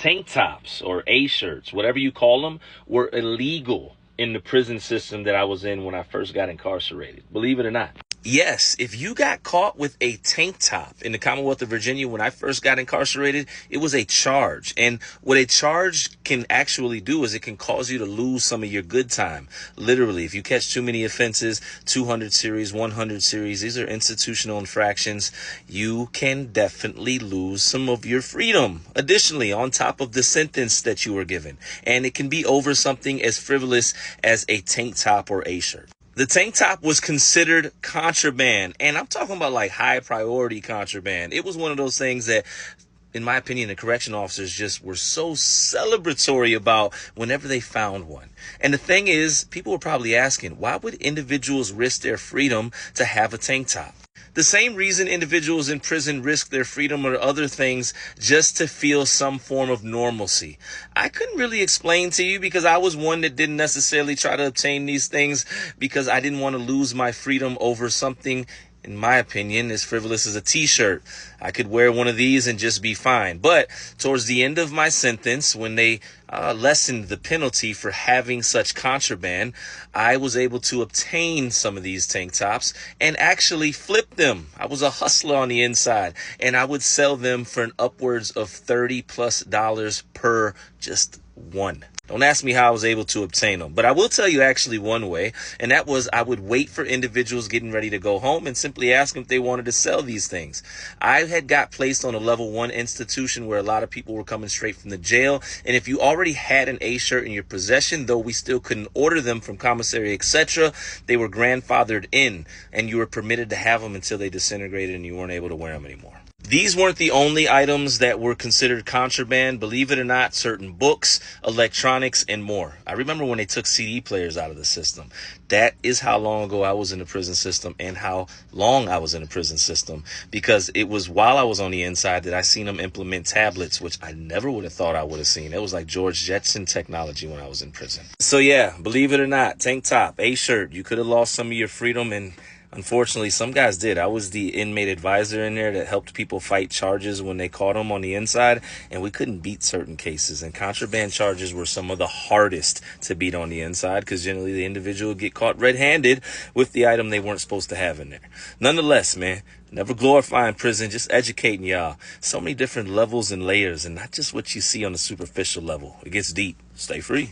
Tank tops or A-shirts, whatever you call them, were illegal in the prison system that I was in when I first got incarcerated. Believe it or not. Yes, if you got caught with a tank top in the Commonwealth of Virginia when I first got incarcerated, it was a charge. And what a charge can actually do is it can cause you to lose some of your good time. Literally, if you catch too many offenses, 200 series, 100 series, these are institutional infractions, you can definitely lose some of your freedom. Additionally, on top of the sentence that you were given. And it can be over something as frivolous as a tank top or a shirt. The tank top was considered contraband, and I'm talking about like high priority contraband. It was one of those things that, in my opinion, the correction officers just were so celebratory about whenever they found one. And the thing is, people were probably asking, why would individuals risk their freedom to have a tank top? The same reason individuals in prison risk their freedom or other things just to feel some form of normalcy. I couldn't really explain to you because I was one that didn't necessarily try to obtain these things because I didn't want to lose my freedom over something, in my opinion, as frivolous as a t-shirt. I could wear one of these and just be fine. But towards the end of my sentence, when they lessened the penalty for having such contraband, I was able to obtain some of these tank tops and actually flip them. I was a hustler on the inside, and I would sell them for an upwards of $30+ per just one. Don't ask me how I was able to obtain them, but I will tell you actually one way, and that was I would wait for individuals getting ready to go home and simply ask them if they wanted to sell these things. I had got placed on a level 1 institution where a lot of people were coming straight from the jail, and if you already had an A-shirt in your possession, though we still couldn't order them from commissary, etc., they were grandfathered in, and you were permitted to have them until they disintegrated and you weren't able to wear them anymore. These weren't the only items that were considered contraband. Believe it or not, certain books, electronics, and more. I remember when they took CD players out of the system. That is how long ago I was in the prison system and how long I was in the prison system, because it was while I was on the inside that I seen them implement tablets, which I never would have thought I would have seen. It was like George Jetson technology when I was in prison. So yeah, believe it or not, tank top, A-shirt, you could have lost some of your freedom, and unfortunately, some guys did. I was the inmate advisor in there that helped people fight charges when they caught them on the inside, and we couldn't beat certain cases. And contraband charges were some of the hardest to beat on the inside because generally the individual would get caught red-handed with the item they weren't supposed to have in there. Nonetheless, man, never glorifying prison, just educating y'all. So many different levels and layers, and not just what you see on the superficial level. It gets deep. Stay free.